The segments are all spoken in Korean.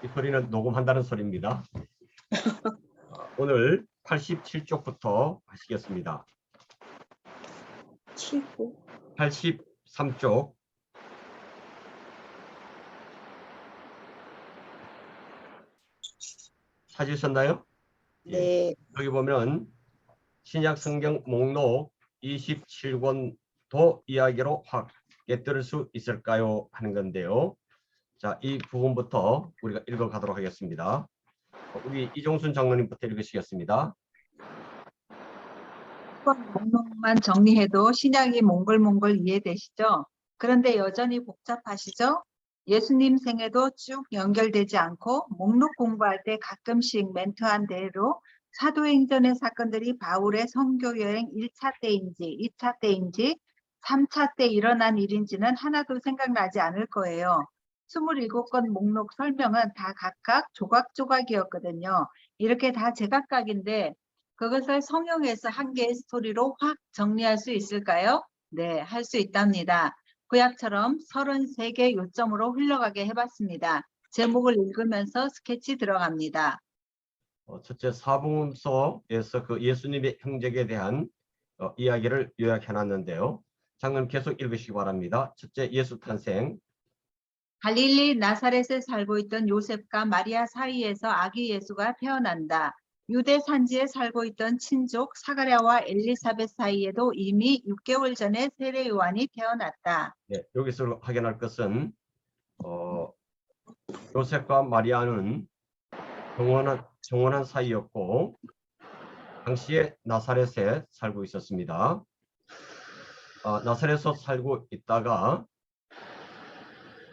이 소리는 녹음한다는 소리입니다. 오늘 87쪽부터 하시겠습니다. 83쪽. 찾으셨나요? 네. 예. 여기 보면 신약 성경 목록 27권도 이야기로 확 꿰뚫을 수 있을까요? 하는 건데요. 자, 이 부분부터 우리가 읽어가도록 하겠습니다. 우리 이종순 장로님부터 읽으시겠습니다. 목록만 정리해도 신약이 몽글몽글 이해되시죠? 그런데 여전히 복잡하시죠? 예수님 생애도 쭉 연결되지 않고 목록 공부할 때 가끔씩 멘트한 대로 사도행전의 사건들이 바울의 선교 여행 1차 때인지 2차 때인지 3차 때 일어난 일인지는 하나도 생각나지 않을 거예요. 27건 목록 설명은 다 각각 조각조각이었거든요. 이렇게 다 제각각인데 그것을 성경에서 한 개의 스토리로 확 정리할 수 있을까요? 네, 할 수 있답니다. 구약처럼 33개 요점으로 흘러가게 해봤습니다. 제목을 읽으면서 스케치 들어갑니다. 첫째, 사복음서에서 그 예수님의 행적에 대한 이야기를 요약해놨는데요. 장로님 계속 읽으시기 바랍니다. 첫째, 예수 탄생. 갈릴리 나사렛에 살고 있던 요셉과 마리아 사이에서 아기 예수가 태어난다. 유대 산지에 살고 있던 친족 사가랴와 엘리사벳 사이에도 이미 6개월 전에 세례 요한이 태어났다. 네, 여기서 확인할 것은 요셉과 마리아는 정혼한 사이였고 당시에 나사렛에 살고 있었습니다. 나사렛에서 살고 있다가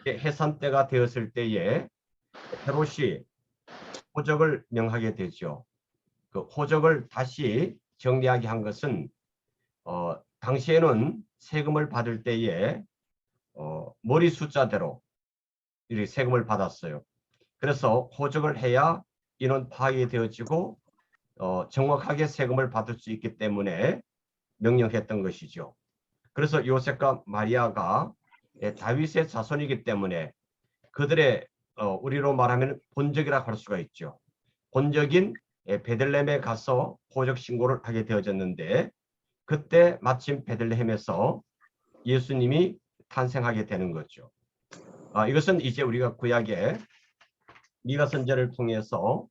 해산 때가 되었을 때에 헤롯이 호적을 명하게 되죠. 그 호적을 다시 정리하게 한 것은 당시에는 세금을 받을 때에 머리 숫자대로 이렇게 세금을 받았어요. 그래서 호적을 해야 인원 파악이 되어지고 정확하게 세금을 받을 수 있기 때문에 명령했던 것이죠. 그래서 요셉과 마리아가 다윗의 자손이기 때문에 그들의 우리로 말하면 본적이라고 할 수가 있죠. 본적인 베들레헴에 가서 호적 신고를 하게 되어졌는데 그때 마침 베들레헴에서 예수님이 탄생하게 되는 거죠. 이것은 이제 우리가 구약의 미가 선지자를 통해서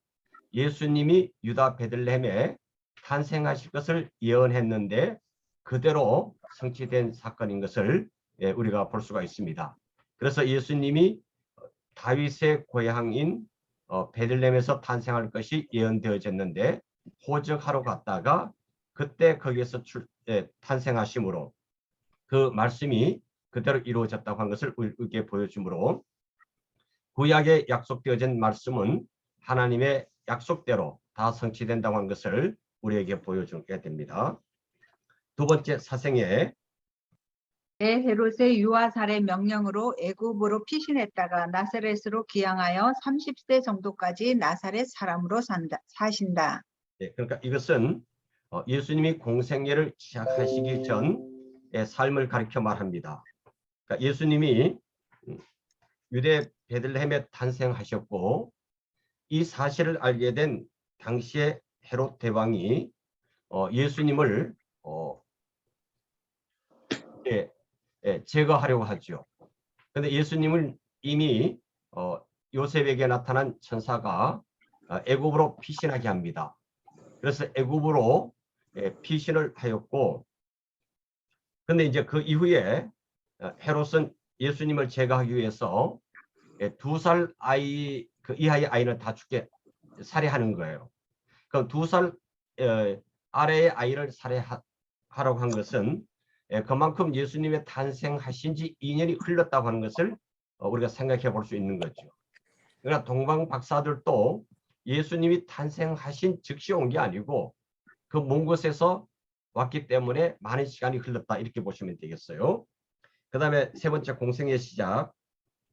예수님이 유다 베들레헴에 탄생하실 것을 예언했는데 그대로 성취된 사건인 것을 우리가 볼 수가 있습니다. 그래서 예수님이 다윗의 고향인 베들레헴에서 탄생할 것이 예언되어졌는데 호적하러 갔다가 그때 거기에서 탄생하심으로 그 말씀이 그대로 이루어졌다고 한 것을 우리에게 보여주므로 구약에 약속되어진 말씀은 하나님의 약속대로 다 성취된다고 한 것을 우리에게 보여주게 됩니다. 두 번째, 사생애. 헤롯의 유아 살해 명령으로 애굽으로 피신했다가 나사렛으로 기양하여 30세 정도까지 나사렛 사람으로 사신다. 네, 그러니까 이것은 예수님이 공생애를 시작하시기 전의 삶을 가리켜 말합니다. 그러니까 예수님이 유대 베들레헴에 탄생하셨고 이 사실을 알게 된 당시의 헤롯 대왕이 예수님을 제거하려고 하죠. 그런데 예수님을 이미 요셉에게 나타난 천사가 애굽으로 피신하게 합니다. 그래서 애굽으로 피신을 하였고, 근데 이제 그 이후에 헤롯은 예수님을 제거하기 위해서 2살 아이, 그 이하의 아이는 다 죽게 살해하는 거예요. 그럼 2살 아래의 아이를 살해하라고 한 것은 그만큼 예수님의 탄생하신 지 2년이 흘렀다고 하는 것을 우리가 생각해 볼 수 있는 거죠. 그러나 동방 박사들도 예수님이 탄생하신 즉시 온 게 아니고 그 먼 곳에서 왔기 때문에 많은 시간이 흘렀다 이렇게 보시면 되겠어요. 그 다음에 세 번째, 공생의 시작.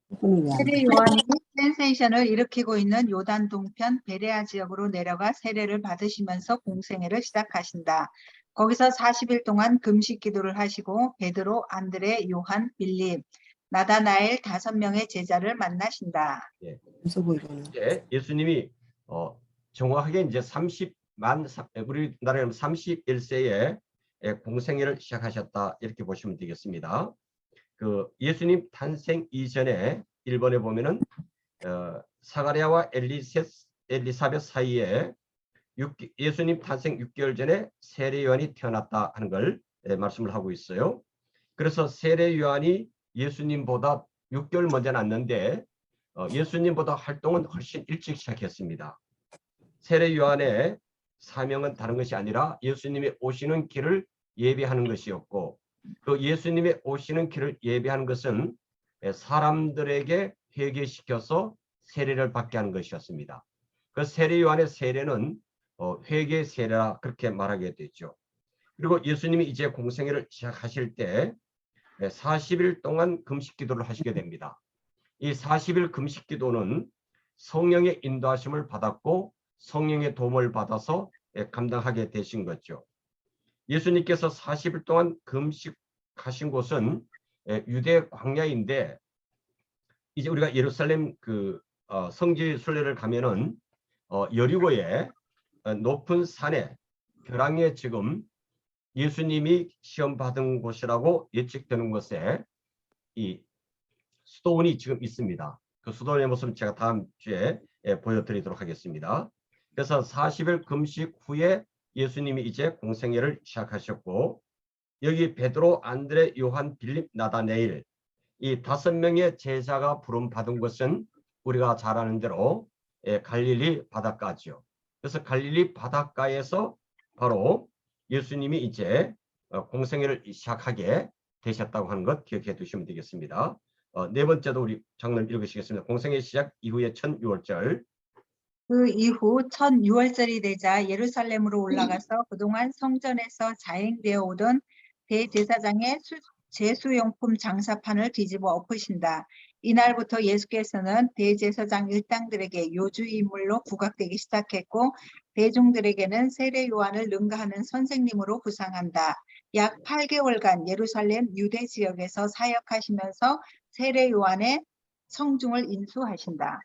세례 요한이 센세이션을 일으키고 있는 요단 동편 베레아 지역으로 내려가 세례를 받으시면서 공생애를 시작하신다. 거기서 40일 동안 금식 기도를 하시고 베드로, 안드레, 요한, 빌립, 나다나엘 5명의 제자를 만나신다. 없어 보이거는. 이제 예수님이 정확하게 이제 우리나라에는 31세에 공생애를 시작하셨다 이렇게 보시면 되겠습니다. 그 예수님 탄생 이전에 일본에 보면은 사가랴와 엘리사벳 사이에 예수님 탄생 6개월 전에 세례 요한이 태어났다 하는 걸 말씀을 하고 있어요. 그래서 세례 요한이 예수님보다 6개월 먼저 났는데 예수님보다 활동은 훨씬 일찍 시작했습니다. 세례 요한의 사명은 다른 것이 아니라 예수님의 오시는 길을 예비하는 것이었고, 그 예수님의 오시는 길을 예비하는 것은 사람들에게 회개시켜서 세례를 받게 하는 것이었습니다. 그 세례 요한의 세례는 회개 세례라 그렇게 말하게 되죠. 그리고 예수님이 이제 공생애를 시작하실 때 40일 동안 금식 기도를 하시게 됩니다. 이 40일 금식 기도는 성령의 인도하심을 받았고 성령의 도움을 받아서 감당하게 되신 거죠. 예수님께서 40일 동안 금식하신 곳은 유대 광야인데, 이제 우리가 예루살렘 성지 순례를 가면은 여리고의 높은 산에 벼랑에 지금 예수님이 시험 받은 곳이라고 예측되는 곳에 이 수도원이 지금 있습니다. 그 수도원의 모습은 제가 다음 주에 보여드리도록 하겠습니다. 그래서 40일 금식 후에 예수님이 이제 공생애를 시작하셨고, 여기 베드로, 안드레, 요한, 빌립, 나다네일 이 5명의 제자가 부름 받은 것은 우리가 잘 아는 대로 갈릴리 바닷가죠. 그래서 갈릴리 바닷가에서 바로 예수님이 이제 공생애를 시작하게 되셨다고 하는 것 기억해 두시면 되겠습니다. 네 번째도 우리 장로님 읽으시겠습니다. 공생애 시작 이후의 첫 6월절. 그 이후 첫 6월절이 되자 예루살렘으로 올라가서 그동안 성전에서 자행되어 오던 대제사장의 제수용품 장사판을 뒤집어 엎으신다. 이날부터 예수께서는 대제사장 일당들에게 요주의 인물로 부각되기 시작했고, 대중들에게는 세례 요한을 능가하는 선생님으로 부상한다. 약 8개월간 예루살렘 유대 지역에서 사역하시면서 세례 요한의 성중을 인수하신다.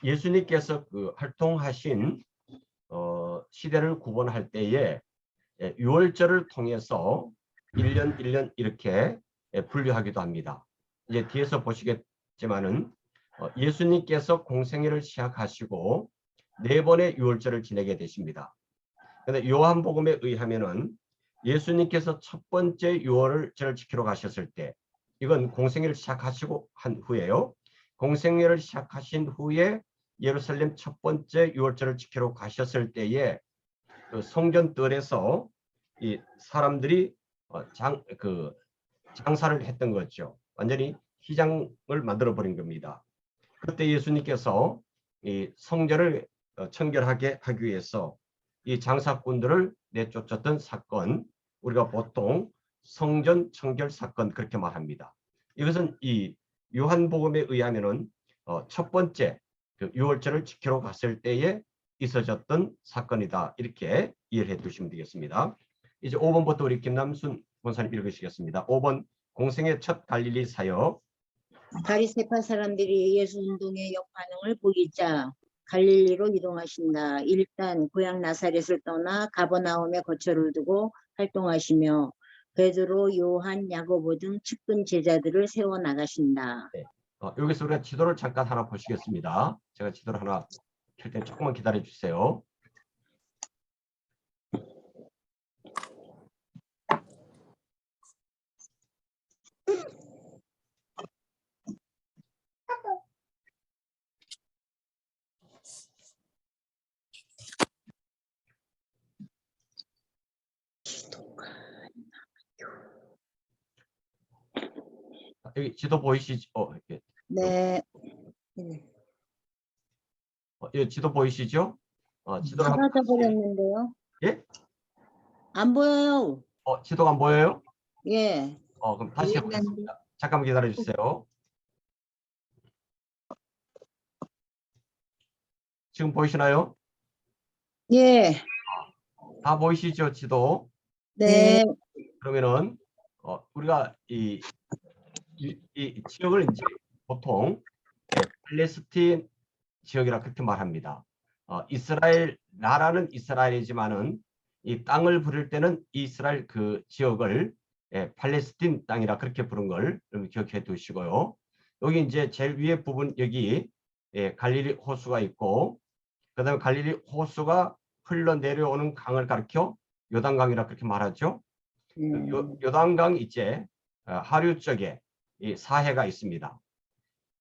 예수님께서 활동하신 시대를 구분할 때에 6월절을 통해서 1년 1년 이렇게 분류하기도 합니다. 이제 뒤에서 보시겠지만은 예수님께서 공생애를 시작하시고 4번의 6월절을 지내게 되십니다. 그런데 요한복음에 의하면은 예수님께서 첫 번째 6월절을 지키러 가셨을 때, 이건 공생애를 시작하시고 한 후에요. 공생애를 시작하신 후에 예루살렘 첫 번째 6월절을 지키러 가셨을 때에 그 성전뜰에서 이 사람들이 장사를 했던 거죠. 완전히 시장을 만들어 버린 겁니다. 그때 예수님께서 이 성전을 청결하게 하기 위해서 이 장사꾼들을 내쫓았던 사건, 우리가 보통 성전 청결 사건 그렇게 말합니다. 이것은 이 요한복음에 의하면은 첫 번째 6월절을 지키러 갔을 때에 있어졌던 사건이다, 이렇게 이해를 해 두시면 되겠습니다. 이제 5번부터 우리 김남순 권사님 읽으시겠습니다. 5번 공생의 첫 갈릴리 사역. 바리새파 사람들이 예수 운동의 역반응을 보이자 갈릴리로 이동하신다. 일단 고향 나사렛을 떠나 가버나움에 거처를 두고 활동하시며 베드로, 요한, 야고보 등 측근 제자들을 세워 나가신다. 네. 여기서 우리가 지도를 잠깐 하나 보시겠습니다. 제가 지도를 하나 켤 때 조금만 기다려 주세요. 여기 지도 보이시죠? 네. 여기 지도 보이시죠? 지도를 한번 사라져 버렸는데요. 예? 안 보여요. 지도가 안 보여요? 예. 그럼 다시 해보겠습니다. 잠깐만 기다려 주세요. 지금 보이시나요? 예. 다 보이시죠, 지도? 네. 그러면은 우리가 이 이 지역을 이제 보통 팔레스틴 지역이라 그렇게 말합니다. 이스라엘 나라는 이스라엘이지만은 이 땅을 부를 때는 이스라엘 그 지역을 팔레스틴 땅이라 그렇게 부른 걸 여러분 기억해 두시고요. 여기 이제 제일 위에 부분 여기 갈릴리 호수가 있고 그다음에 갈릴리 호수가 흘러내려오는 강을 가리켜 요단강이라 그렇게 말하죠. 요단강 이제 하류 쪽에 이 사해가 있습니다.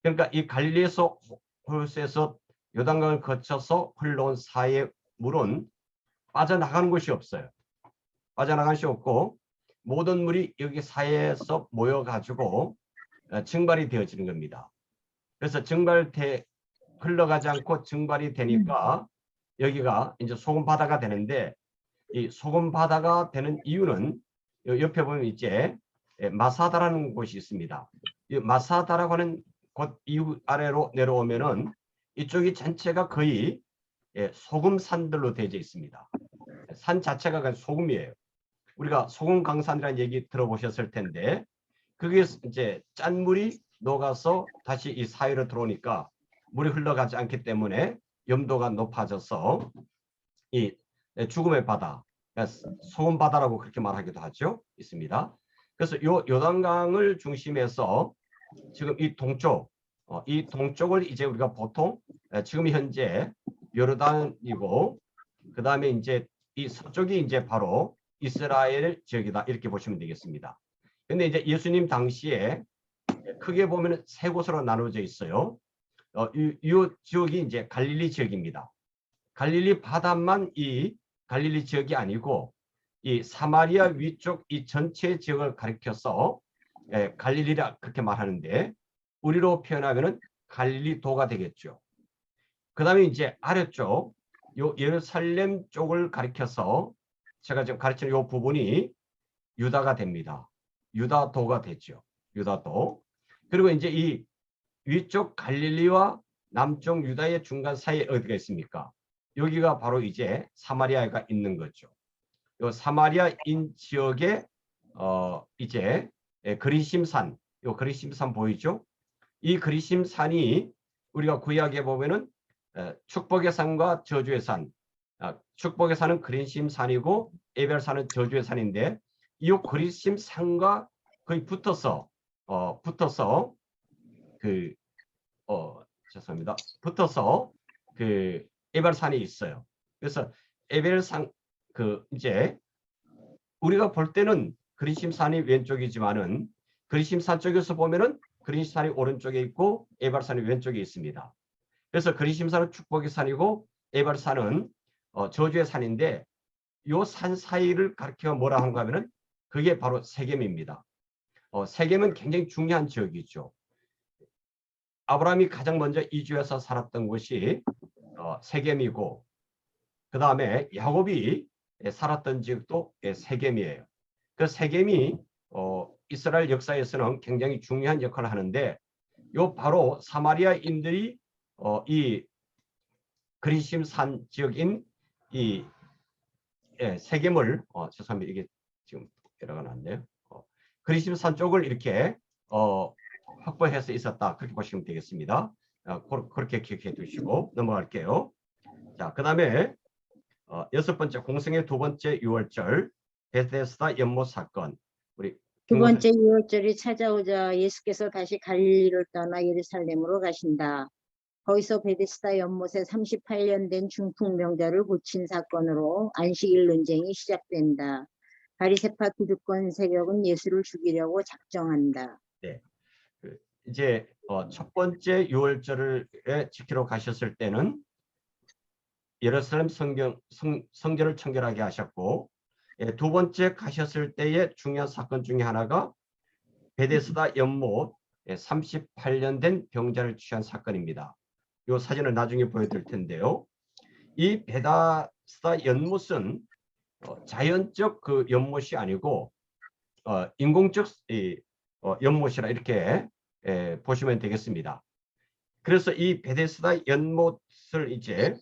그러니까 이 갈릴리에서 호수에서 요단강을 거쳐서 흘러온 사해 물은 빠져나가는 곳이 없어요. 빠져나갈 수 없고 모든 물이 여기 사해에서 모여가지고 증발이 되어지는 겁니다. 그래서 흘러가지 않고 증발이 되니까 여기가 이제 소금 바다가 되는데 이 소금 바다가 되는 이유는 옆에 보면 이제 마사다라는 곳이 있습니다. 이 마사다라고 하는 곳 이후 아래로 내려오면은 이쪽이 전체가 거의 소금 산들로 되어 있습니다. 산 자체가 그냥 소금이에요. 우리가 소금 강산이라는 얘기 들어보셨을 텐데 그게 이제 짠물이 녹아서 다시 이 사이로 들어오니까 물이 흘러가지 않기 때문에 염도가 높아져서 이 죽음의 바다, 소금 바다라고 그렇게 말하기도 하죠. 있습니다. 그래서 요 요단강을 중심해서 지금 이 동쪽을 이제 우리가 보통 지금 현재 요르단이고 그 다음에 이제 이 서쪽이 이제 바로 이스라엘 지역이다 이렇게 보시면 되겠습니다. 근데 이제 예수님 당시에 크게 보면 세 곳으로 나눠져 있어요. 이 지역이 이제 갈릴리 지역입니다. 갈릴리 바다만 이 갈릴리 지역이 아니고 이 사마리아 위쪽 이 전체 지역을 가리켜서 갈릴리라 그렇게 말하는데 우리로 표현하면은 갈릴리도가 되겠죠. 그 다음에 이제 아래쪽 요 예루살렘 쪽을 가리켜서 제가 지금 가르치는 요 부분이 유다가 됩니다. 유다도가 됐죠. 유다도. 그리고 이제 이 위쪽 갈릴리와 남쪽 유다의 중간 사이에 어디가 있습니까? 여기가 바로 이제 사마리아가 있는 거죠. 요 사마리아인 지역에 이제 그리심산, 요 그리심산 보이죠? 이 그리심산이 우리가 구약에 보면은 축복의 산과 저주의 산, 축복의 산은 그리심산이고 에벨산은 저주의 산인데 이 그리심산과 거의 붙어서 죄송합니다. 붙어서 그 에벨산이 있어요. 그래서 에벨산 이제 우리가 볼 때는 그리심산이 왼쪽이지만은 그리심산 쪽에서 보면은 그리심산이 오른쪽에 있고 에발산이 왼쪽에 있습니다. 그래서 그리심산은 축복의 산이고 에발산은 저주의 산인데 요 산 사이를 가리켜 뭐라 하는가 하면은 그게 바로 세겜입니다. 세겜은 굉장히 중요한 지역이죠. 아브라함이 가장 먼저 이주해서 살았던 곳이 세겜이고 그 다음에 야곱이 살았던 지역도 세겜이에요. 그 세겜이 이스라엘 역사에서는 굉장히 중요한 역할을 하는데 요 바로 사마리아인들이 이 그리심산 지역인 이 세겜을 죄송합니다. 이게 지금 에러가 났네요. 그리심산 쪽을 이렇게 확보해서 있었다. 그렇게 보시면 되겠습니다. 그렇게 기억해 두시고 넘어갈게요. 자, 그 다음에 6번째 공생의 두 번째 유월절 베데스다 연못 사건. 우리 두 번째 유월절이 찾아오자 예수께서 다시 갈릴리를 떠나 예루살렘으로 가신다. 거기서 베데스다 연못에 38년 된 중풍 병자를 고친 사건으로 안식일 논쟁이 시작된다. 바리새파 기득권 세력은 예수를 죽이려고 작정한다. 네, 이제 첫 번째 유월절을 지키러 가셨을 때는 예루살렘 성전을 청결하게 하셨고 두 번째 가셨을 때의 중요한 사건 중에 하나가 베데스다 연못 38년 된 병자를 취한 사건입니다. 이 사진을 나중에 보여드릴 텐데요. 이 베데스다 연못은 자연적 그 연못이 아니고 인공적 연못이라 이렇게 보시면 되겠습니다. 그래서 이 베데스다 연못을 이제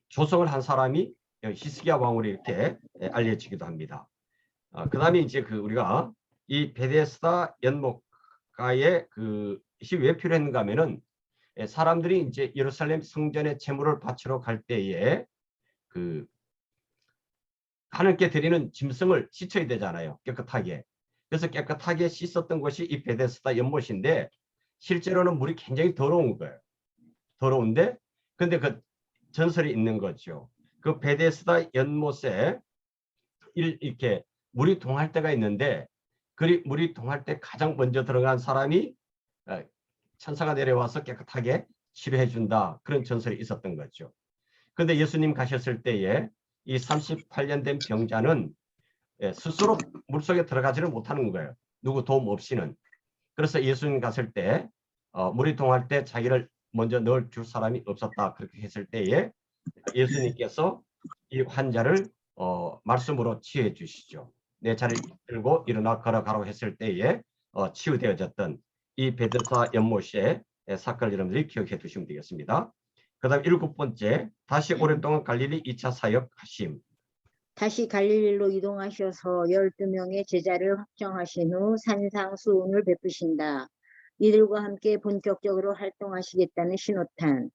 조성을 한 사람이 히스기야 왕으로 이렇게 알려지기도 합니다. 그 다음에 이제 우리가 이 베데스다 연못가에 그것이 왜 필요했는가 하면은 사람들이 이제 예루살렘 성전에 제물을 바치러 갈 때에 그 하나님께 드리는 짐승을 씻어야 되잖아요. 깨끗하게. 그래서 깨끗하게 씻었던 곳이 이 베데스다 연못인데 실제로는 물이 굉장히 더러운 거예요. 더러운데 근데 그 전설이 있는 거죠. 그 베데스다 연못에 이렇게 물이 동할 때가 있는데 물이 동할 때 가장 먼저 들어간 사람이 천사가 내려와서 깨끗하게 치료해 준다. 그런 전설이 있었던 거죠. 그런데 예수님 가셨을 때에 이 38년 된 병자는 스스로 물속에 들어가지를 못하는 거예요. 누구 도움 없이는. 그래서 예수님 갔을 때 물이 동할 때 자기를 먼저 넣을 줄 사람이 없었다. 그렇게 했을 때에 예수님께서 이 환자를 말씀으로 치유해 주시죠. 내 자리를 들고 일어나 걸어가라고 했을 때에 치유되어졌던 이 베데스다 연못의 사건을 여러분들이 기억해 두시면 되겠습니다. 그 다음 7번째, 다시 오랫동안 갈릴리 2차 사역 하심. 다시 갈릴리로 이동하셔서 12명의 제자를 확정하신 후 산상수훈을 베푸신다. 이들과 함께 본격적으로 활동하시겠다는 신호탄.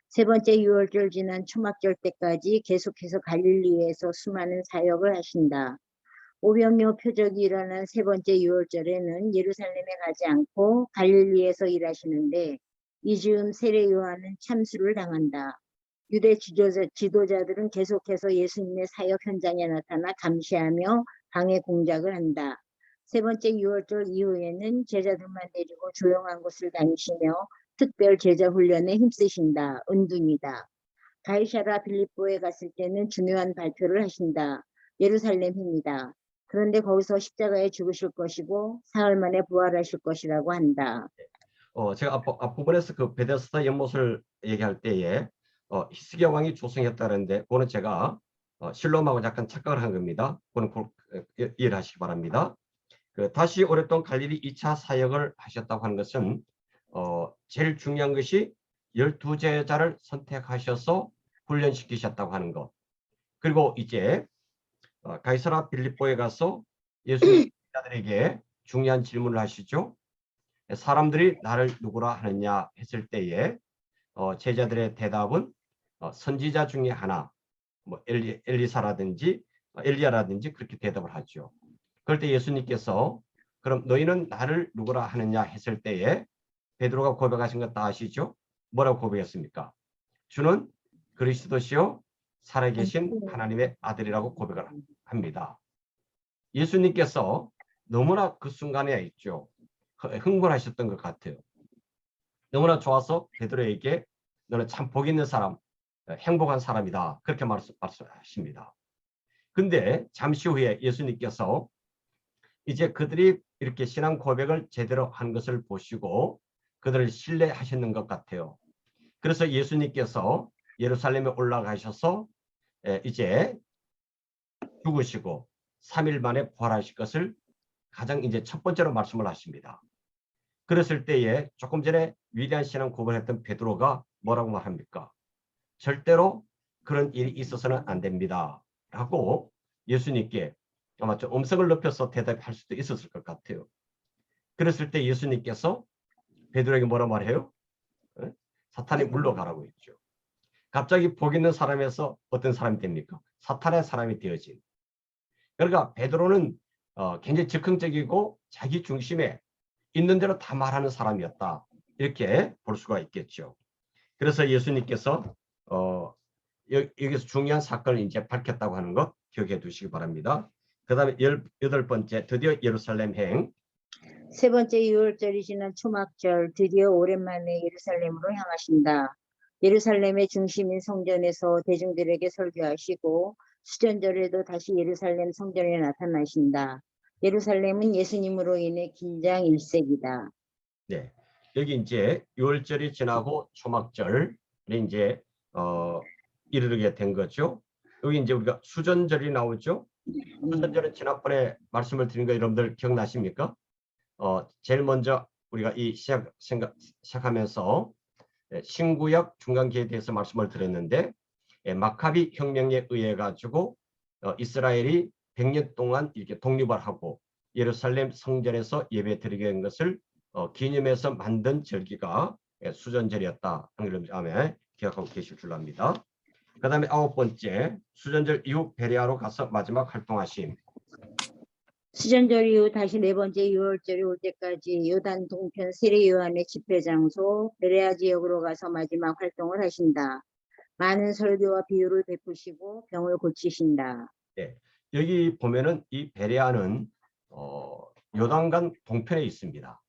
세 번째 유월절 지난 초막절 때까지 계속해서 갈릴리에서 수많은 사역을 하신다. 오병이어 표적이 일어난 세 번째 유월절에는 예루살렘에 가지 않고 갈릴리에서 일하시는데 이 즈음 세례 요한은 참수를 당한다. 유대 지도자들은 계속해서 예수님의 사역 현장에 나타나 감시하며 방해 공작을 한다. 세 번째 유월절 이후에는 제자들만 데리고 조용한 곳을 다니시며 특별 제자 훈련에 힘쓰신다. 은둔이다. 가이사라 빌립보에 갔을 때는 중요한 발표를 하신다. 예루살렘입니다. 그런데 거기서 십자가에 죽으실 것이고 사흘 만에 부활하실 것이라고 한다. 제가 앞부분에서 그 베데스다 연못을 얘기할 때에 히스기야 왕이 조성했다는데 그거는 제가 실로암하고 약간 착각을 한 겁니다. 그거는 이해를 하시기 바랍니다. 다시 오랫동안 갈릴리 2차 사역을 하셨다고 하는 것은 제일 중요한 것이 12제자를 선택하셔서 훈련시키셨다고 하는 것. 그리고 이제 가이사라 빌립보에 가서 예수님 제자들에게 중요한 질문을 하시죠. 사람들이 나를 누구라 하느냐 했을 때에 제자들의 대답은 선지자 중에 하나, 뭐 엘리사라든지 엘리야라든지 그렇게 대답을 하죠. 그럴 때 예수님께서 그럼 너희는 나를 누구라 하느냐 했을 때에 베드로가 고백하신 것 다 아시죠? 뭐라고 고백했습니까? 주는 그리스도시요 살아계신 하나님의 아들이라고 고백을 합니다. 예수님께서 너무나 그 순간에 있죠. 흥분하셨던 것 같아요. 너무나 좋아서 베드로에게 너는 참 복 있는 사람, 행복한 사람이다. 그렇게 말씀하십니다. 근데 잠시 후에 예수님께서 이제 그들이 이렇게 신앙 고백을 제대로 한 것을 보시고 그들을 신뢰하셨는 것 같아요. 그래서 예수님께서 예루살렘에 올라가셔서 이제 죽으시고 3일 만에 부활하실 것을 가장 이제 첫 번째로 말씀을 하십니다. 그랬을 때에 조금 전에 위대한 신앙 고백했던 베드로가 뭐라고 말합니까? 절대로 그런 일이 있어서는 안 됩니다. 라고 예수님께 아마 좀 음성을 높여서 대답할 수도 있었을 것 같아요. 그랬을 때 예수님께서 베드로에게 뭐라 말해요? 사탄이 물러가라고 했죠. 갑자기 복 있는 사람에서 어떤 사람이 됩니까? 사탄의 사람이 되어진. 그러니까 베드로는 굉장히 즉흥적이고 자기 중심에 있는 대로 다 말하는 사람이었다. 이렇게 볼 수가 있겠죠. 그래서 예수님께서 여기서 중요한 사건을 이제 밝혔다고 하는 것 기억해 두시기 바랍니다. 그 다음에 18번째 드디어 예루살렘 행. 세 번째 유월절이 지난 초막절 드디어 오랜만에 예루살렘으로 향하신다. 예루살렘의 중심인 성전에서 대중들에게 설교하시고 수전절에도 다시 예루살렘 성전에 나타나신다. 예루살렘은 예수님으로 인해 긴장 일색이다. 네, 여기 이제 유월절이 지나고 초막절이 이제 이르게 된 거죠. 여기 이제 우리가 수전절이 나오죠. 수전절은 지난번에 말씀을 드린 거 여러분들 기억나십니까? 제일 먼저 우리가 이 시작하면서 신구약 중간기에 대해서 말씀을 드렸는데 마카비 혁명에 의해 가지고 이스라엘이 100년 동안 이렇게 독립을 하고 예루살렘 성전에서 예배 드리게 된 것을 기념해서 만든 절기가 수전절이었다. 한글로 다음에 기억하고 계실 줄로 압니다. 그 다음에 9번째, 수전절 이후 베레아로 가서 마지막 활동하심. 수전절 이후 다시 4번째 6월절이 올 때까지 요단 동편 세례 요한의 집회 장소 베레아 지역으로 가서 마지막 활동을 하신다. 많은 설교와 비유를 베푸시고 병을 고치신다. 네, 여기 보면은 이 베레아는 요단강 동편에 있습니다.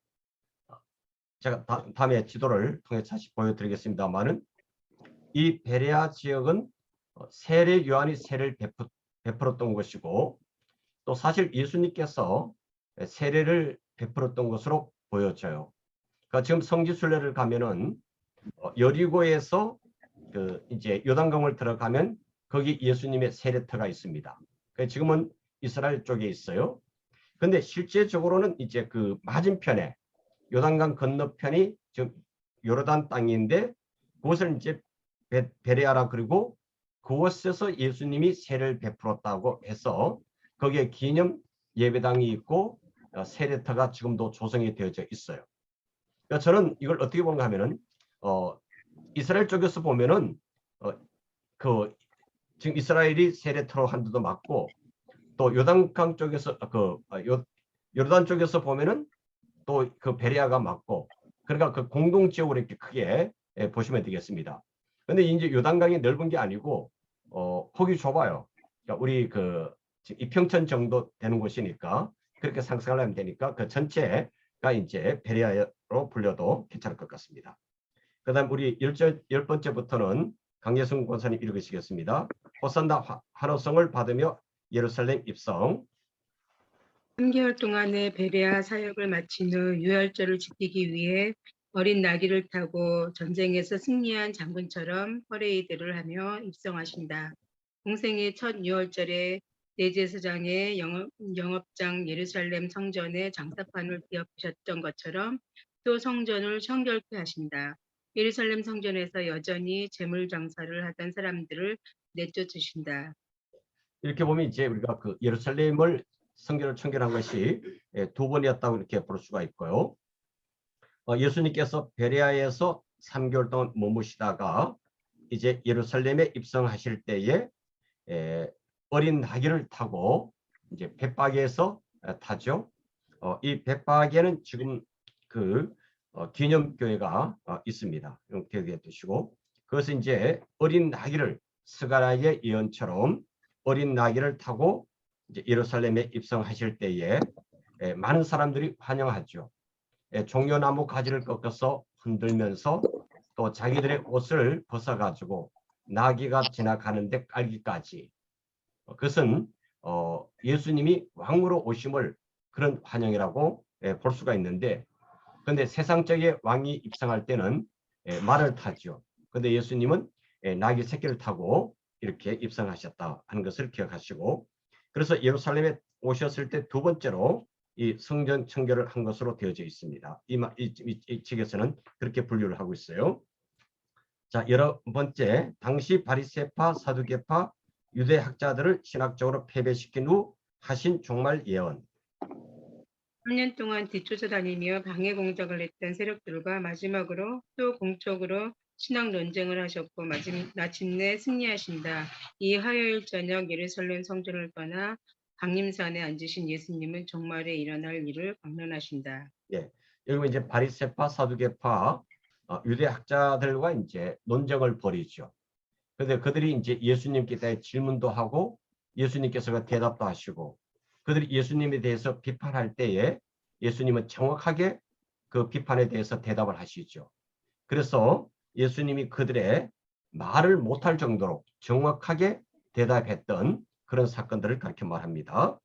제가 다음에 지도를 통해 다시 보여드리겠습니다만은 이 베레아 지역은 세례 요한이 세례를 베풀었던 것이고 또 사실 예수님께서 세례를 베풀었던 것으로 보여져요. 그러니까 지금 성지순례를 가면은 여리고에서 그 이제 요단강을 들어가면 거기 예수님의 세례터가 있습니다. 그러니까 지금은 이스라엘 쪽에 있어요. 근데 실제적으로는 이제 그 맞은편에 요단강 건너편이 지금 요르단 땅인데 그것을 이제 베레아라 그리고 그곳에서 예수님이 세례를 베풀었다고 해서 거기에 기념 예배당이 있고 세례터가 지금도 조성이 되어져 있어요. 그러니까 저는 이걸 어떻게 보는가 하면은 이스라엘 쪽에서 보면은 그 지금 이스라엘이 세례터로 한 데도 맞고 또 요단강 쪽에서 요르단 쪽에서 보면은 또 그 베레아가 맞고 그러니까 그 공동 지역으로 이렇게 크게 보시면 되겠습니다. 근데 이제 요단강이 넓은 게 아니고 폭이 좁아요. 그러니까 우리 그 이평천 정도 되는 곳이니까 그렇게 상상을 하면 되니까 그 전체가 이제 베레아로 불려도 괜찮을 것 같습니다. 그다음 우리 열 번째부터는 강예승 권사님 읽으시겠습니다. 호산나 환호성을 받으며 예루살렘 입성. 3개월 동안의 베레아 사역을 마친 후 유월절을 지키기 위해 어린 나귀를 타고 전쟁에서 승리한 장군처럼 퍼레이드를 하며 입성하신다. 공생의 첫 유월절에 대제사장의 영업장 예루살렘 성전의 장사판을 기업하셨던 것처럼 또 성전을 청결케 하신다. 예루살렘 성전에서 여전히 재물 장사를 하던 사람들을 내쫓으신다. 이렇게 보면 이제 우리가 그 예루살렘을 성전을 청결한 것이 두 번이었다고 이렇게 볼 수가 있고요. 예수님께서 베레아에서 3개월 동안 머무시다가 이제 예루살렘에 입성하실 때에 어린 나귀를 타고 이제 벳바게에서 타죠. 이 벳바게는 지금 그 기념교회가 있습니다. 기억해 두시고 그것은 이제 어린 나귀를 스가랴의 예언처럼 어린 나귀를 타고 이제 예루살렘에 입성하실 때에 많은 사람들이 환영하죠. 종려나무 가지를 꺾어서 흔들면서 또 자기들의 옷을 벗어가지고 나귀가 지나가는데 깔기까지 그것은 예수님이 왕으로 오심을 그런 환영이라고 볼 수가 있는데 그런데 세상적인 왕이 입성할 때는 말을 타죠. 그런데 예수님은 나귀 새끼를 타고 이렇게 입성하셨다 하는 것을 기억하시고 그래서 예루살렘에 오셨을 때 두 번째로 이 성전 청결을 한 것으로 되어져 있습니다. 이 책에서는 그렇게 분류를 하고 있어요. 자, 여러 번째, 당시 바리새파, 사두개파, 유대 학자들을 신학적으로 패배시킨 후 하신 종말 예언. 3년 동안 뒤쫓아다니며 방해 공작을 했던 세력들과 마지막으로 또 공적으로 신학 논쟁을 하셨고 마침내 승리하신다. 이 화요일 저녁 예루살렘 성전을 떠나 강림산에 앉으신 예수님은 종말에 일어날 일을 강론하신다. 예, 여기 이제 바리새파, 사두개파, 유대 학자들과 이제 논쟁을 벌이죠. 그런데 그들이 이제 예수님께 대해 질문도 하고 예수님께서 대답도 하시고 그들이 예수님에 대해서 비판할 때에 예수님은 정확하게 그 비판에 대해서 대답을 하시죠. 그래서 예수님이 그들의 말을 못할 정도로 정확하게 대답했던 그런 사건들을 가르쳐 말합니다.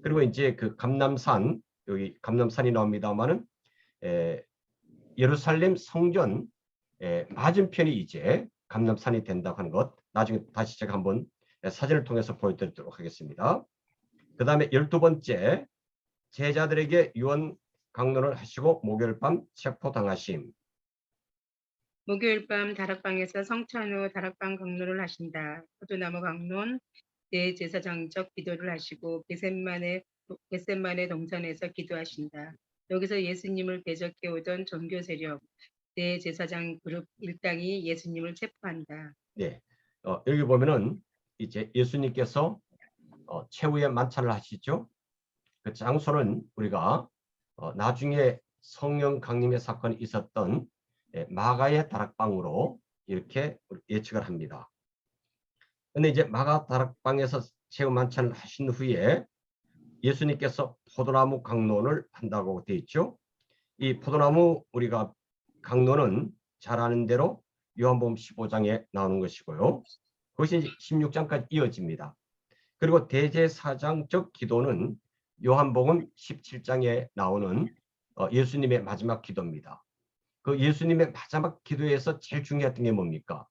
그리고 이제 그 감람산, 여기 감람산이 나옵니다만은 예루살렘 성전 맞은편이 이제 감람산이 된다고 하는 것 나중에 다시 제가 한번 사진을 통해서 보여드리도록 하겠습니다. 그 다음에 12번째 제자들에게 유언 강론을 하시고 목요일 밤 체포당하심. 목요일 밤 다락방에서 성찬 후 다락방 강론을 하신다. 포도나무 강론, 대제사장적 기도를 하시고 게셋만의 겟셋만의 동산에서 기도하신다. 여기서 예수님을 대적해 오던 종교 세력 대제사장 그룹 일당이 예수님을 체포한다. 네. 여기 보면은 이제 예수님께서 최후의 만찬을 하시죠. 그 장소는 우리가 나중에 성령 강림의 사건이 있었던 마가의 다락방으로 이렇게 예측을 합니다. 근데 이제 마가 다락방에서 최후 만찬을 하신 후에 예수님께서 포도나무 강론을 한다고 되어 있죠. 이 포도나무 우리가 강론은 잘 아는 대로 요한복음 15장에 나오는 것이고요. 그것이 16장까지 이어집니다. 그리고 대제사장적 기도는 요한복음 17장에 나오는 예수님의 마지막 기도입니다. 그 예수님의 마지막 기도에서 제일 중요했던 게 뭡니까?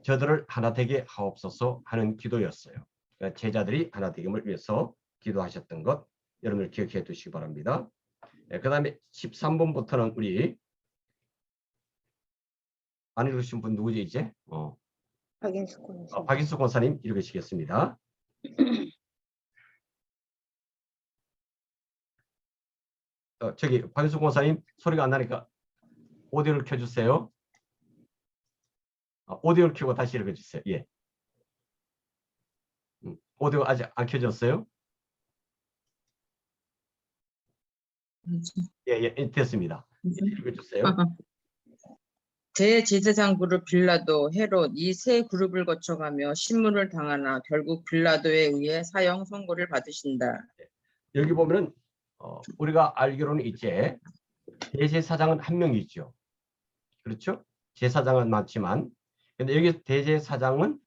저들을 하나 되게 하옵소서 하는 기도였어요. 그러니까 제자들이 하나 되김을 위해서 기도하셨던 것 여러분들 기억해 두시기 바랍니다. 그 다음에 13번부터는 우리 안 읽으신 분 누구지 이제? 박인숙 권사님 읽으시겠습니다. 저기 박인숙 권사님 소리가 안 나니까 오디오를 켜주세요. 오디오를 켜고 다시 읽어주세요. 예. 오디오 아직 안 켜졌어요? 예, 됐습니다. 읽어주세요. 대제사장 그룹 빌라도, 헤롯 이 세 그룹을 거쳐가며 신문을 당하나 결국 빌라도에 의해 사형 선고를 받으신다. 여기 보면은 우리가 알기로는 이제 대제사장은 한 명이죠. 그렇죠? 제사장은 많지만 근데 여기 대제사장은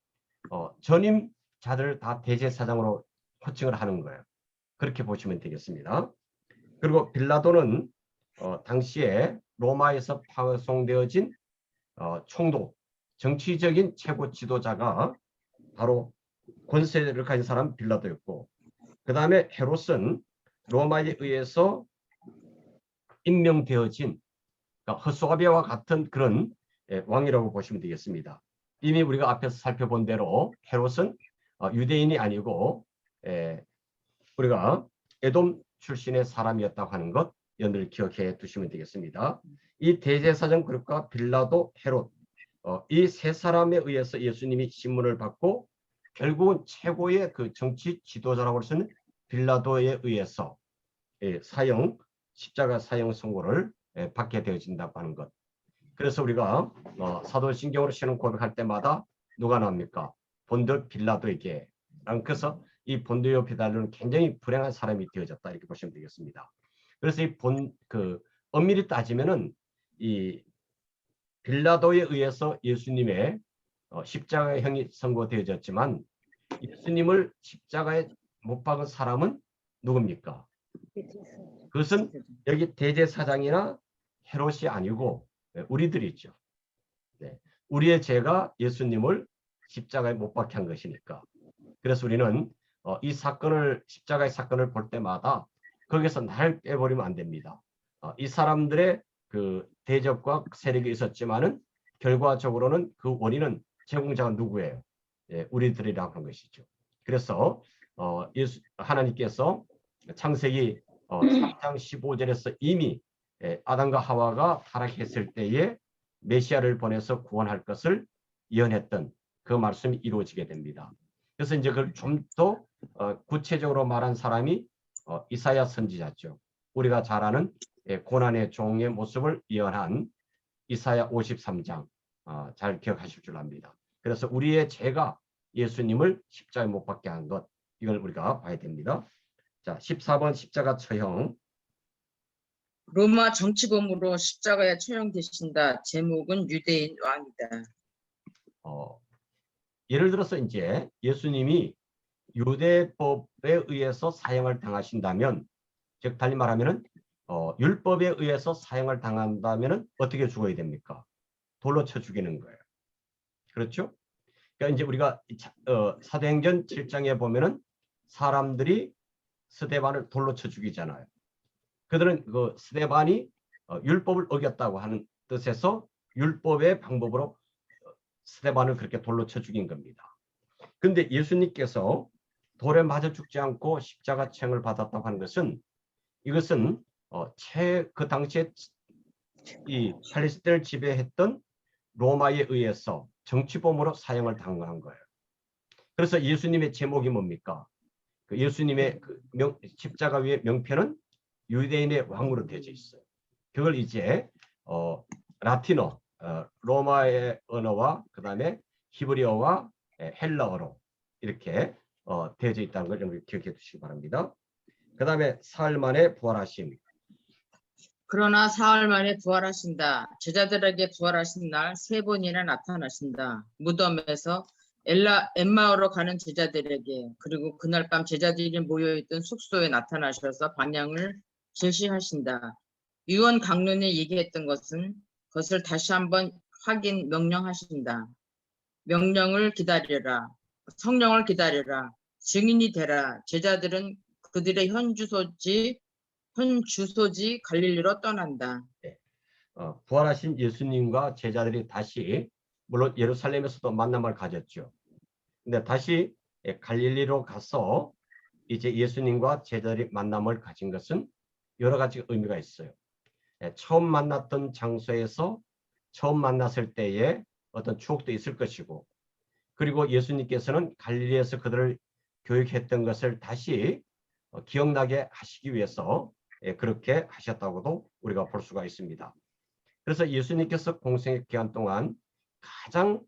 전임자들을 다 대제사장으로 호칭을 하는 거예요. 그렇게 보시면 되겠습니다. 그리고 빌라도는 당시에 로마에서 파송되어진 총독, 정치적인 최고 지도자가 바로 권세를 가진 사람 빌라도였고 그 다음에 헤롯은 로마에 의해서 임명되어진 그러니까 허수아비와 같은 그런 왕이라고 보시면 되겠습니다. 이미 우리가 앞에서 살펴본 대로 헤롯은 유대인이 아니고 우리가 에돔 출신의 사람이었다고 하는 것 여러분들 기억해 두시면 되겠습니다. 이 대제사장 그룹과 빌라도, 헤롯 이 세 사람에 의해서 예수님이 신문을 받고 결국은 최고의 그 정치 지도자라고 할 수 있는 빌라도에 의해서 십자가 사형 선고를 받게 되어진다고 하는 것. 그래서 우리가 사도신경으로 신앙 고백할 때마다 누가 나옵니까? 본디오 빌라도에게. 그래서 이 본디오 빌라도는 굉장히 불행한 사람이 되어졌다 이렇게 보시면 되겠습니다. 그래서 이 엄밀히 따지면은 이 빌라도에 의해서 예수님의 십자가형이 선고되어졌지만 예수님을 십자가에 못 박은 사람은 누굽니까? 그것은 여기 대제사장이나 헤롯이 아니고 우리들이죠. 네. 우리의 죄가 예수님을 십자가에 못 박게 한 것이니까. 그래서 우리는 이 사건을 십자가의 사건을 볼 때마다 거기서 나를 빼버리면 안 됩니다. 이 사람들의 그 대적과 세력이 있었지만은 결과적으로는 그 원인은 제공자가 누구예요? 우리들이라고 하는 것이죠. 그래서 하나님께서 창세기 3장 15절에서 이미 아담과 하와가 타락했을 때에 메시아를 보내서 구원할 것을 예언했던 그 말씀이 이루어지게 됩니다. 그래서 이제 그걸 좀 더 구체적으로 말한 사람이 이사야 선지자죠. 우리가 잘 아는 고난의 종의 모습을 예언한 이사야 53장 잘 기억하실 줄 압니다. 그래서 우리의 죄가 예수님을 십자가에 못 박게 한 것 이걸 우리가 봐야 됩니다. 자, 14번 십자가 처형. 로마 정치범으로 십자가에 처형되신다. 제목은 유대인 왕이다. 예를 들어서 이제 예수님이 유대법에 의해서 사형을 당하신다면, 즉 달리 말하면은 율법에 의해서 사형을 당한다면은 어떻게 죽어야 됩니까? 돌로 쳐 죽이는 거예요. 그렇죠? 그러니까 이제 우리가 사도행전 7장에 보면은 사람들이 스데반을 돌로 쳐 죽이잖아요. 그들은 그 스데반이 율법을 어겼다고 하는 뜻에서 율법의 방법으로 스데반을 그렇게 돌로 쳐 죽인 겁니다. 근데 예수님께서 돌에 맞아 죽지 않고 십자가형을 받았다고 하는 것은 이것은 그 당시에 이 팔레스타인을 지배했던 로마에 의해서 정치범으로 사형을 당한 거예요. 그래서 예수님의 제목이 뭡니까? 그 예수님의 십자가 위의 명패는 유대인의 왕으로 되어져 있어요. 그걸 이제 라틴어, 로마의 언어와 그다음에 히브리어와 헬라어로 이렇게 되어져 있다는 걸 여러분 기억해 두시기 바랍니다. 그다음에 사흘 만에 부활하심. 그러나 사흘 만에 부활하신다. 제자들에게 부활하신 날 3번이나 나타나신다. 무덤에서 엠마오로 가는 제자들에게, 그리고 그날 밤 제자들이 모여있던 숙소에 나타나셔서 방향을 제시하신다. 유언 강론이 얘기했던 것을 다시 한번 확인 명령하신다. 명령을 기다려라. 성령을 기다려라. 증인이 되라. 제자들은 그들의 현 주소지 갈릴리로 떠난다. 부활하신 예수님과 제자들이 다시 물론 예루살렘에서도 만남을 가졌죠. 근데 다시 갈릴리로 가서 이제 예수님과 제자들이 만남을 가진 것은 여러 가지 의미가 있어요. 처음 만났던 장소에서 처음 만났을 때의 어떤 추억도 있을 것이고, 그리고 예수님께서는 갈릴리에서 그들을 교육했던 것을 다시 기억나게 하시기 위해서 그렇게 하셨다고도 우리가 볼 수가 있습니다. 그래서 예수님께서 공생의 기간 동안 가장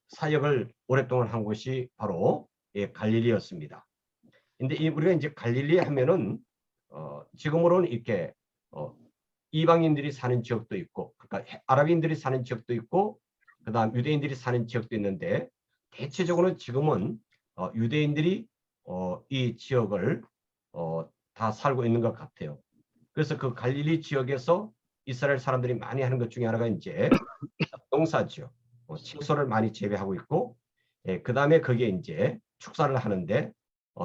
사역을 오랫동안 한 곳이 바로 갈릴리였습니다. 근데 우리가 이제 갈릴리 하면은 지금으로는 이렇게 이방인들이 사는 지역도 있고, 그러니까 아랍인들이 사는 지역도 있고, 그다음 유대인들이 사는 지역도 있는데, 대체적으로는 지금은 유대인들이 이 지역을 다 살고 있는 것 같아요. 그래서 그 갈릴리 지역에서 이스라엘 사람들이 많이 하는 것 중에 하나가 이제 농사죠. 채소를 많이 재배하고 있고, 그 다음에 거기에 이제 축사를 하는데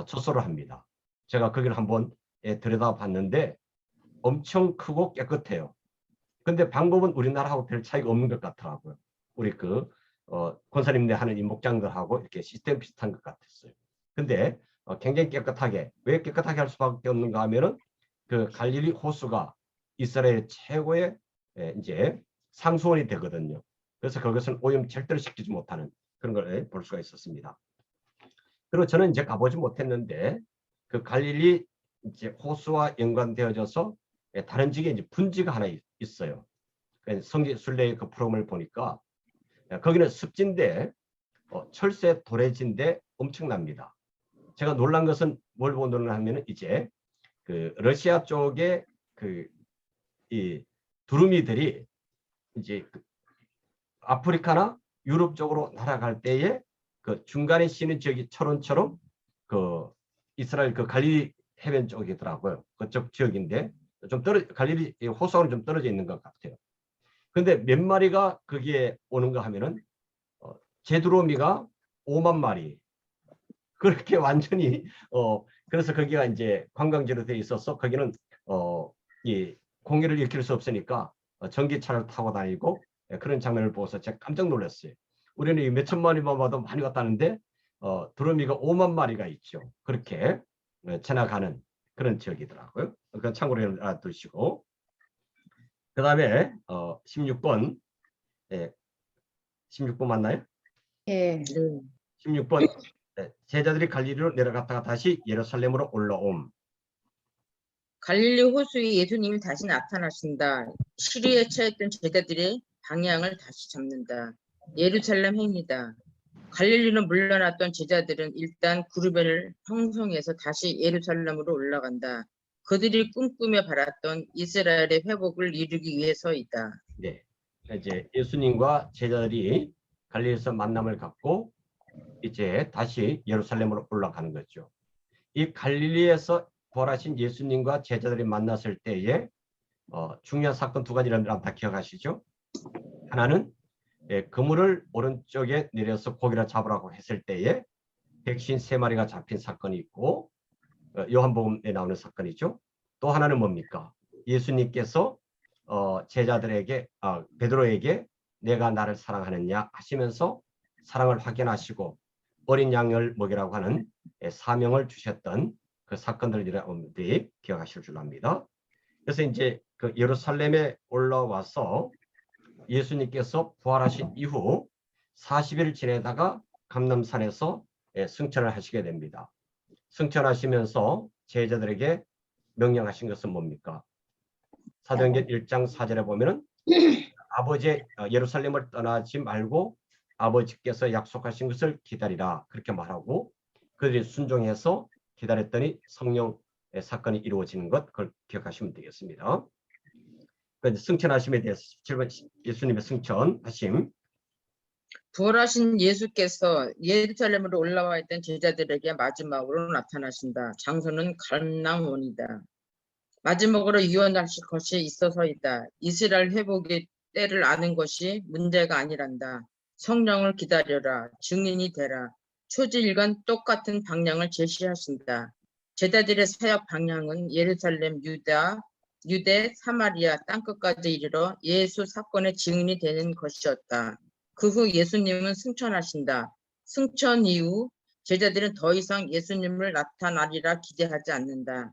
젖소를 합니다. 제가 거기를 한번 들여다봤는데 엄청 크고 깨끗해요. 근데 방법은 우리나라하고 별 차이가 없는 것 같더라고요. 우리 권사님네 하는 이 목장들하고 이렇게 시스템 비슷한 것 같았어요. 근데 굉장히 깨끗하게, 왜 깨끗하게 할 수밖에 없는가 하면은 그 갈릴리 호수가 이스라엘 최고의 이제 상수원이 되거든요. 그래서 그것은 오염 절대로 시키지 못하는 그런 걸 볼 수가 있었습니다. 그리고 저는 이제 가보지 못했는데 그 갈릴리 이제 호수와 연관되어져서 다른 지역에 이제 분지가 하나 있어요. 성지 순례의 그 프로그램을 보니까 거기는 습지인데 철새 도래지인데 엄청납니다. 제가 놀란 것은 뭘 보고 놀라냐면은 이제 그 러시아 쪽에 이 두루미들이 이제 아프리카나 유럽 쪽으로 날아갈 때에 그 중간에 쉬는 지역이 철원처럼 그 이스라엘 그 갈릴리 해변 쪽이더라고요. 그쪽 지역인데 좀 갈릴리 호수와는 좀 떨어져 있는 것 같아요. 근데 몇 마리가 거기에 오는가 하면은 제두로미가 5만 마리. 그렇게 완전히 그래서 거기가 이제 관광지로 돼 있어서 거기는 이 공기를 일으킬 수 없으니까 전기차를 타고 다니고 그런 장면을 보고서 제가 깜짝 놀랐어요. 우리는 몇천 마리만 봐도 많이 왔다는데 두루미가 5만 마리가 있죠. 그렇게 지나가는 그런 지역이더라고요. 그건 참고로 알아두시고, 그 다음에 16번 16번 맞나요? 예. 16번 제자들이 갈릴리로 내려갔다가 다시 예루살렘으로 올라옴. 갈릴리 호수에 예수님이 다시 나타나신다. 시리에 처했던 제자들의 방향을 다시 잡는다. 예루살렘 행이다. 갈릴리로 물러났던 제자들은 일단 구르베를 형성해서 다시 예루살렘으로 올라간다. 그들이 꿈꾸며 바랐던 이스라엘의 회복을 이루기 위해서이다. 네, 이제 예수님과 제자들이 갈릴리에서 만남을 갖고 이제 다시 예루살렘으로 올라가는 거죠. 이 갈릴리에서 부활하신 예수님과 제자들이 만났을 때에 중요한 사건 두 가지를 다 기억하시죠? 하나는 그물을 오른쪽에 내려서 고기를 잡으라고 했을 때에 백신 3마리가 잡힌 사건이 있고, 요한복음에 나오는 사건이죠. 또 하나는 뭡니까? 예수님께서 제자들에게 베드로에게 내가 나를 사랑하느냐 하시면서 사랑을 확인하시고 어린 양을 먹이라고 하는 사명을 주셨던 그 사건들을 여러분들이 기억하실 줄 압니다. 그래서 이제 그 예루살렘에 올라와서 예수님께서 부활하신 이후 40일 지내다가 감람산에서 승천을 하시게 됩니다. 승천하시면서 제자들에게 명령하신 것은 뭡니까? 사도행전 1장 4절에 보면은 아버지의 예루살렘을 떠나지 말고 아버지께서 약속하신 것을 기다리라 그렇게 말하고 그들이 순종해서 기다렸더니 성령의 사건이 이루어지는 것 그걸 기억하시면 되겠습니다. 승천하심에 대해서 17번 예수님의 승천하심. 부활하신 예수께서 예루살렘으로 올라와 있던 제자들에게 마지막으로 나타나신다. 장소는 갈라몬이다. 마지막으로 유언하실 것이 있어서이다. 이스라엘 회복의 때를 아는 것이 문제가 아니란다. 성령을 기다려라. 증인이 되라. 초지일관 똑같은 방향을 제시하신다. 제자들의 사역 방향은 예루살렘, 유대, 사마리아 땅끝까지 이르러 예수 사건의 증인이 되는 것이었다. 그 후 예수님은 승천하신다. 승천 이후 제자들은 더 이상 예수님을 나타나리라 기대하지 않는다.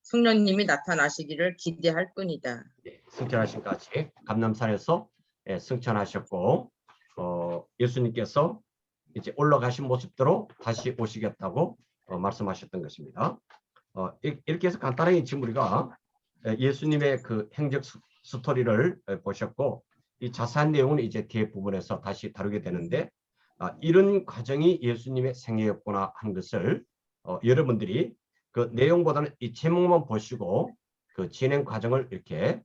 성령님이 나타나시기를 기대할 뿐이다. 승천하심까지 감람산에서 승천하셨고 예수님께서 이제 올라가신 모습대로 다시 오시겠다고 말씀하셨던 것입니다. 이렇게 해서 간단하게 지금 우리가 예수님의 그 행적 스토리를 보셨고 이 자세한 내용은 이제 뒤에 부분에서 다시 다루게 되는데 이런 과정이 예수님의 생애였구나 하는 것을 여러분들이 그 내용보다는 이 제목만 보시고 그 진행 과정을 이렇게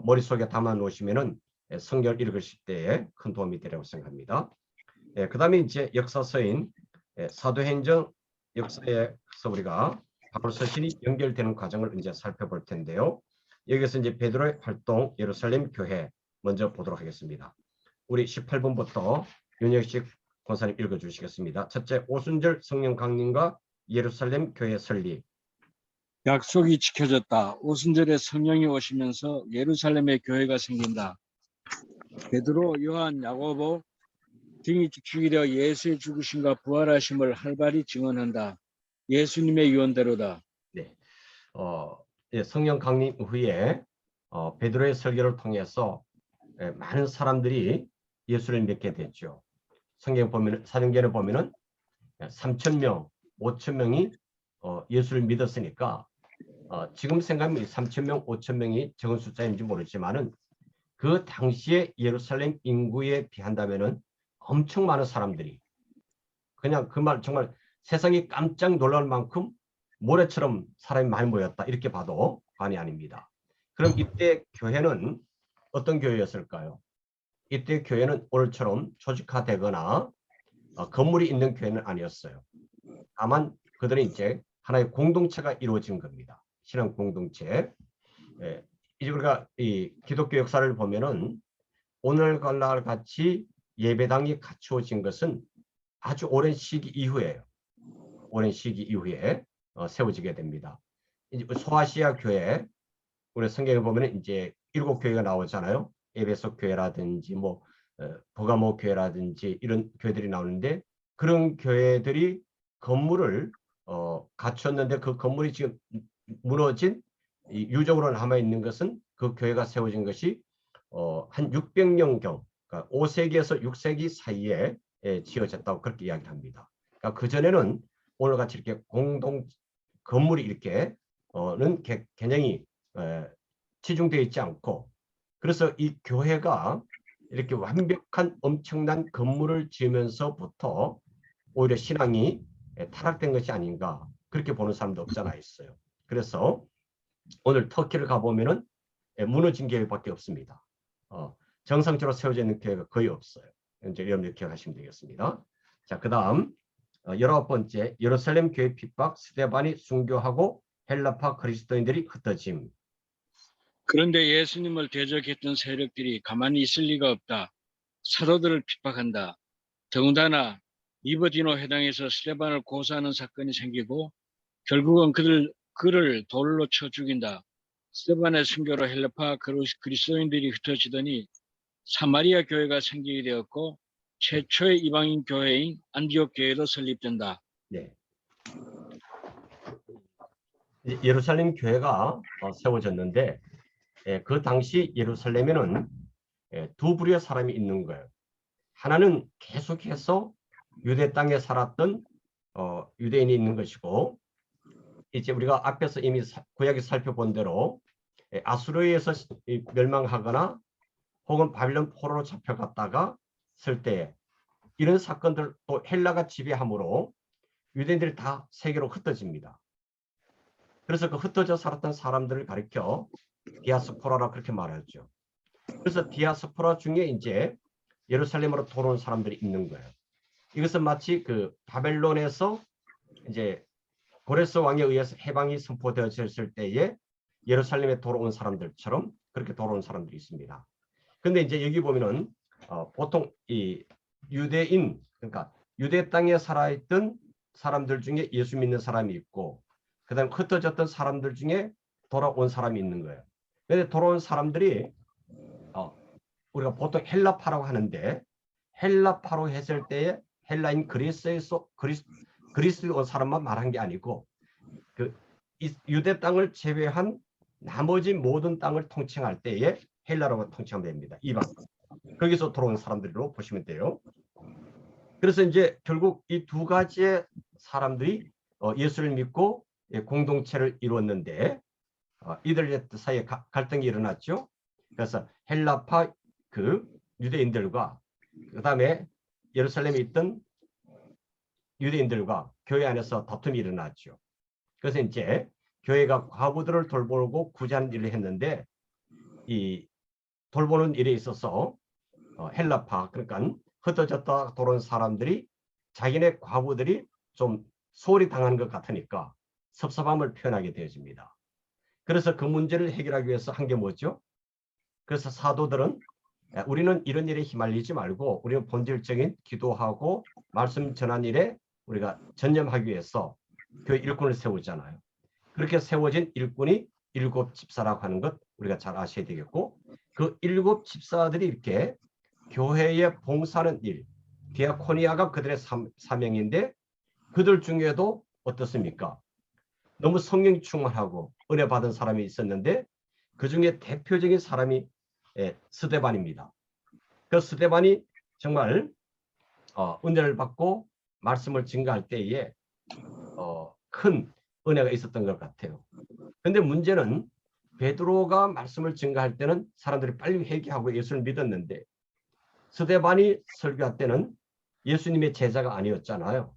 머릿속에 담아 놓으시면은 성경을 읽으실 때에 큰 도움이 되리라고 생각합니다. 그 다음에 이제 역사서인 사도행전 역사에서 우리가 바울 서신이 연결되는 과정을 이제 살펴볼 텐데요. 여기서 이제 베드로의 활동 예루살렘 교회 먼저 보도록 하겠습니다. 우리 18번부터 윤혁식 권사님 읽어주시겠습니다. 첫째, 오순절 성령 강림과 예루살렘 교회 설립. 약속이 지켜졌다. 오순절에 성령이 오시면서 예루살렘에 교회가 생긴다. 베드로, 요한, 야고보 등이 죽이려 예수의 죽으심과 부활하심을 활발히 증언한다. 예수님의 유언대로다. 네, 성령 강림 후에 베드로의 설교를 통해서 많은 사람들이 예수를 믿게 됐죠. 성경 보면 사도행전에 보면은 3,000명, 5,000명이 예수를 믿었으니까 지금 생각하면 3,000명, 5,000명이 적은 숫자인지 모르지만은 그 당시에 예루살렘 인구에 비한다면은 엄청 많은 사람들이 그냥 그 말 정말 세상이 깜짝 놀랄 만큼 모래처럼 사람이 많이 모였다 이렇게 봐도 과언이 아닙니다. 그럼 이때 교회는 어떤 교회였을까요? 이때 교회는 오늘처럼 조직화되거나 건물이 있는 교회는 아니었어요. 다만 그들은 이제 하나의 공동체가 이루어진 겁니다. 신앙 공동체. 이제 우리가 이 기독교 역사를 보면은 오늘날 같이 예배당이 갖추어진 것은 아주 오랜 시기 이후에요. 오랜 시기 이후에 세워지게 됩니다. 이제 소아시아 교회, 우리 성경에 보면 이제 7교회가 나오잖아요. 에베소 교회라든지 뭐 버가모 교회라든지 이런 교회들이 나오는데 그런 교회들이 건물을 갖췄는데 그 건물이 지금 무너진 유적으로 남아 있는 것은 그 교회가 세워진 것이 한 600년경, 그러니까 5세기에서 6세기 사이에 지어졌다고 그렇게 이야기합니다. 그러니까 그 전에는 오늘같이 이렇게 공동 건물이 이렇게는 개념이 치중되어 있지 않고 그래서 이 교회가 이렇게 완벽한 엄청난 건물을 지으면서부터 오히려 신앙이 타락된 것이 아닌가 그렇게 보는 사람도 없잖아 있어요. 그래서 오늘 터키를 가보면은 무너진 교회밖에 없습니다. 정상적으로 세워져 있는 교회가 거의 없어요. 이제 여러분들 기억하시면 되겠습니다. 자, 그 다음 19번째 예루살렘 교회 핍박 스데반이 순교하고 헬라파 그리스도인들이 흩어짐. 그런데 예수님을 대적했던 세력들이 가만히 있을 리가 없다. 사도들을 핍박한다. 더군다나 이버디노 회당에서 스데반을 고소하는 사건이 생기고 결국은 그를 돌로 쳐 죽인다. 스데반의 순교로 헬라파 그리스도인들이 흩어지더니 사마리아 교회가 생기게 되었고 최초의 이방인 교회인 안디옥 교회로 설립된다. 네. 예루살렘 교회가 세워졌는데 그 당시 예루살렘에는 두 부류의 사람이 있는 거예요. 하나는 계속해서 유대 땅에 살았던 유대인이 있는 것이고, 이제 우리가 앞에서 이미 구약에 살펴본 대로 아수르에서 멸망하거나 혹은 바빌론 포로로 잡혀갔다가 쓸 때 이런 사건들, 또 헬라가 지배함으로 유대인들이 다 세계로 흩어집니다. 그래서 그 흩어져 살았던 사람들을 가리켜 디아스포라라 그렇게 말하죠. 그래서 디아스포라 중에 이제 예루살렘으로 돌아온 사람들이 있는 거예요. 이것은 마치 그 바벨론에서 이제 고레스 왕에 의해서 해방이 선포되어졌을 때에 예루살렘에 돌아온 사람들처럼 그렇게 돌아온 사람들이 있습니다. 근데 이제 여기 보면은 보통 이 유대인, 그러니까 유대 땅에 살아있던 사람들 중에 예수 믿는 사람이 있고, 그다음 흩어졌던 사람들 중에 돌아온 사람이 있는 거예요. 근데 돌아온 사람들이 우리가 보통 헬라파라고 하는데, 헬라파로 했을 때에 헬라인 그리스에서 그리스에 온 사람만 말한 게 아니고 그 유대 땅을 제외한 나머지 모든 땅을 통칭할 때에 헬라라고 통칭하면 됩니다. 이방. 거기서 돌아온 사람들로 보시면 돼요. 그래서 이제 결국 이 두 가지의 사람들이 예수를 믿고 공동체를 이루었는데 이들 사이에 갈등이 일어났죠. 그래서 헬라파 그 유대인들과 그다음에 예루살렘에 있던 유대인들과 교회 안에서 다툼이 일어났죠. 그래서 이제 교회가 과부들을 돌보고 구제하는 일을 했는데, 이 돌보는 일에 있어서 헬라파, 그러니까 흩어졌다 돌아온 사람들이 자기네 과부들이 좀 소홀히 당한 것 같으니까 섭섭함을 표현하게 되어집니다. 그래서 그 문제를 해결하기 위해서 한 게 뭐죠? 그래서 사도들은 우리는 이런 일에 휘말리지 말고 우리는 본질적인 기도하고 말씀 전한 일에 우리가 전념하기 위해서 교회 일꾼을 세우잖아요. 그렇게 세워진 일꾼이 7 집사라고 하는 것 우리가 잘 아셔야 되겠고, 그 7 집사들이 이렇게 교회에 봉사하는 일, 디아코니아가 그들의 사명인데, 그들 중에도 어떻습니까? 너무 성령 충만하고 은혜 받은 사람이 있었는데, 그 중에 대표적인 사람이 스데반입니다. 그 스데반이 정말 은혜를 받고 말씀을 증거할 때에 큰 은혜가 있었던 것 같아요. 그런데 문제는 베드로가 말씀을 증거할 때는 사람들이 빨리 회개하고 예수를 믿었는데, 스데반이 설교할 때는 예수님의 제자가 아니었잖아요.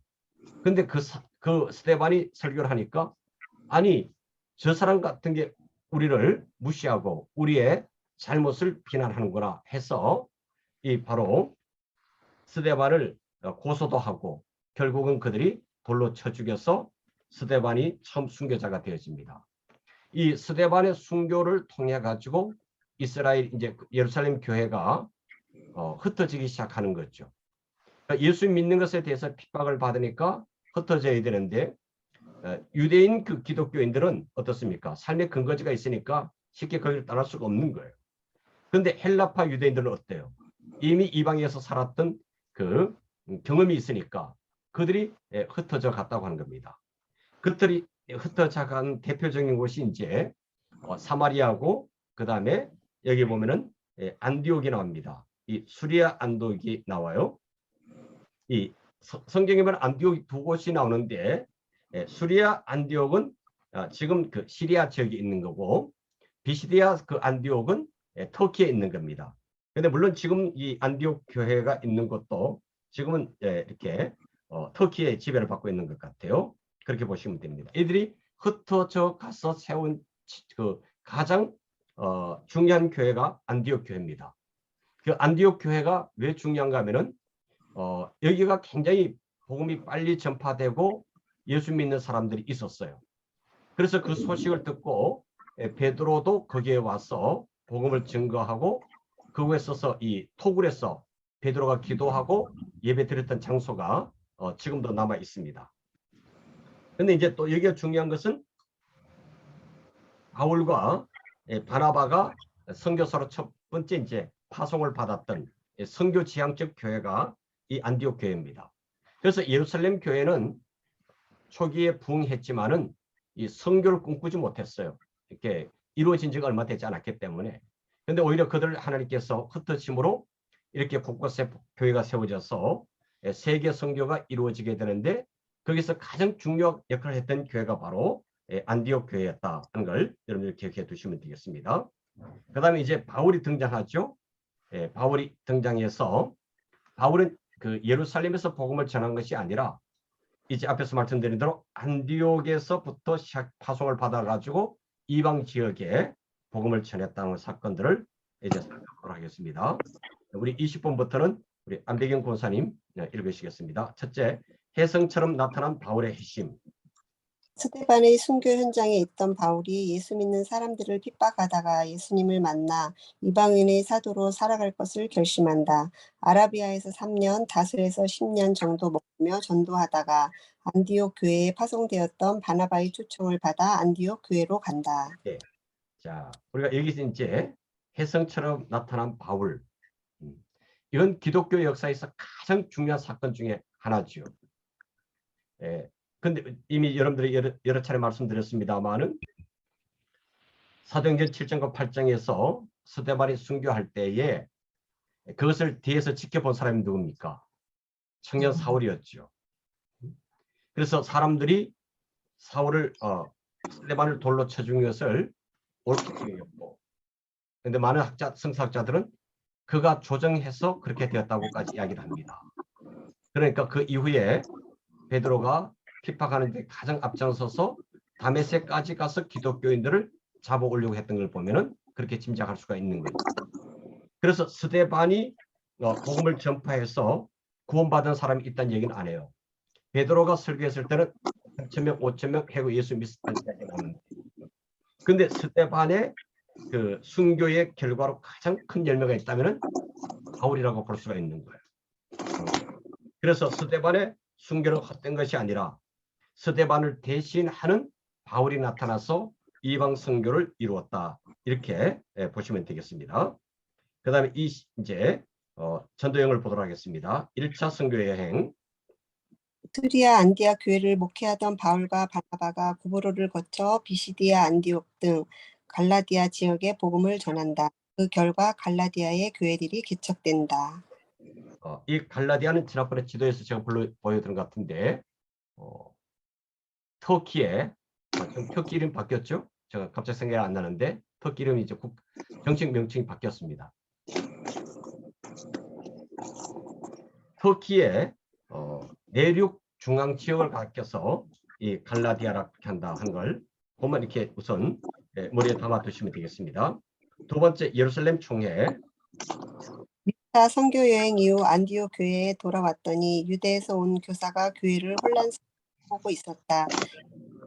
근데 그 스데반이 설교를 하니까, 아니 저 사람 같은 게 우리를 무시하고 우리의 잘못을 비난하는구나 해서 이 바로 스데반을 고소도 하고 결국은 그들이 돌로 쳐 죽여서 스데반이 처음 순교자가 되어집니다. 이 스데반의 순교를 통해 가지고 이스라엘 이제 예루살렘 교회가 흩어지기 시작하는 거죠. 그러니까 예수 믿는 것에 대해서 핍박을 받으니까 흩어져야 되는데, 유대인 그 기독교인들은 어떻습니까? 삶의 근거지가 있으니까 쉽게 거기를 떠날 수가 없는 거예요. 그런데 헬라파 유대인들은 어때요? 이미 이방에서 살았던 그 경험이 있으니까 그들이 흩어져 갔다고 하는 겁니다. 그들이 흩어져 간 대표적인 곳이 이제 사마리아고, 그 다음에 여기 보면은 안디옥이 나옵니다. 이 수리아 안디옥이 나와요. 이 성경에 보면 안디옥이 2곳이 나오는데, 수리아 안디옥은 지금 그 시리아 지역에 있는 거고, 비시디아 그 안디옥은 터키에 있는 겁니다. 근데 물론 지금 이 안디옥 교회가 있는 것도 지금은 이렇게 터키의 지배를 받고 있는 것 같아요. 그렇게 보시면 됩니다. 이들이 흩어져 가서 세운 그 가장 중요한 교회가 안디옥 교회입니다. 그 안디옥 교회가 왜 중요한가 하면은 여기가 굉장히 복음이 빨리 전파되고 예수 믿는 사람들이 있었어요. 그래서 그 소식을 듣고 베드로도 거기에 와서 복음을 증거하고, 그곳에 있어서 이 토굴에서 베드로가 기도하고 예배 드렸던 장소가 지금도 남아 있습니다. 그런데 이제 또 여기가 중요한 것은 바울과 바나바가 선교사로 첫 번째 이제 파송을 받았던 선교 지향적 교회가 이 안디옥 교회입니다. 그래서 예루살렘 교회는 초기에 부흥했지만은 이 선교를 꿈꾸지 못했어요. 이렇게 이루어진 지가 얼마 되지 않았기 때문에. 근데 오히려 그들 하나님께서 흩어짐으로 이렇게 곳곳에 교회가 세워져서 세계 선교가 이루어지게 되는데, 거기서 가장 중요한 역할을 했던 교회가 바로 안디옥 교회였다는 걸 여러분들 기억해 두시면 되겠습니다. 그 다음에 이제 바울이 등장하죠. 바울이 등장해서, 바울은 그 예루살렘에서 복음을 전한 것이 아니라 이제 앞에서 말씀드린 대로 안디옥에서부터 파송을 받아가지고 이방 지역에 복음을 전했다는 사건들을 이제 살펴보도록 하겠습니다. 우리 20번부터는 우리 안배경 권사님 읽으시겠습니다. 첫째, 혜성처럼 나타난 바울의 핵심. 스데반의 순교 현장에 있던 바울이 예수 믿는 사람들을 핍박하다가 예수님을 만나 이방인의 사도로 살아갈 것을 결심한다. 아라비아에서 3년, 다스에서 10년 정도 머물며 전도하다가 안디옥 교회에 파송되었던 바나바의 초청을 받아 안디옥 교회로 간다. 자, 우리가 여기서 이제 혜성처럼 나타난 바울. 이건 기독교 역사에서 가장 중요한 사건 중에 하나죠. 근데 이미 여러분들이 여러 차례 말씀드렸습니다만은 사도행전 7장과 8장에서 스데반이 순교할 때에 그것을 뒤에서 지켜본 사람이 누굽니까? 청년 사울이었죠. 그래서 사람들이 사울을 스데반을 돌로 쳐 죽인 것을 옳게 여겼고, 그런데 많은 성서학자들은 그가 조정해서 그렇게 되었다고까지 이야기를 합니다. 그러니까 그 이후에 베드로가 핍박하는 데 가장 앞장서서 다메섹까지 가서 기독교인들을 잡아 오려고 했던 걸 보면은 그렇게 짐작할 수가 있는 거죠. 그래서 스데반이 복음을 전파해서 구원받은 사람이 있다는 얘기는 안 해요. 베드로가 설교했을 때는 3,000명, 5,000명 해고 예수 믿었다는 이야기가 나오는데, 근데 스데반의 그 순교의 결과로 가장 큰 열매가 있다면은 바울이라고 볼 수가 있는 거예요. 그래서 스데반의 순교는 헛된 것이 아니라 스데반을 대신하는 바울이 나타나서 이방 선교를 이루었다, 이렇게 보시면 되겠습니다. 그 다음에 이제 전도 여행을 보도록 하겠습니다. 1차 선교 여행. 트리아 안디아 교회를 목회하던 바울과 바나바가 구브로를 거쳐 비시디아, 안디옥 등 갈라디아 지역에 복음을 전한다. 그 결과 갈라디아의 교회들이 개척된다. 이 갈라디아는 지난번에 지도에서 제가 보여드린 것 같은데 터키에 터키 이름 바뀌었죠? 제가 갑자기 생각이 안 나는데 터키 이름이 이제 정식 명칭이 바뀌었습니다. 터키의 내륙 중앙 지역을 가껴서 이 갈라디아라고 한다 한 걸 보면 이렇게 우선 머리에 담아 두시면 되겠습니다. 두 번째, 예루살렘 총회. 차 선교 여행 이후 안디옥 교회에 돌아왔더니 유대에서 온 교사가 교회를 혼란스럽게 있었다.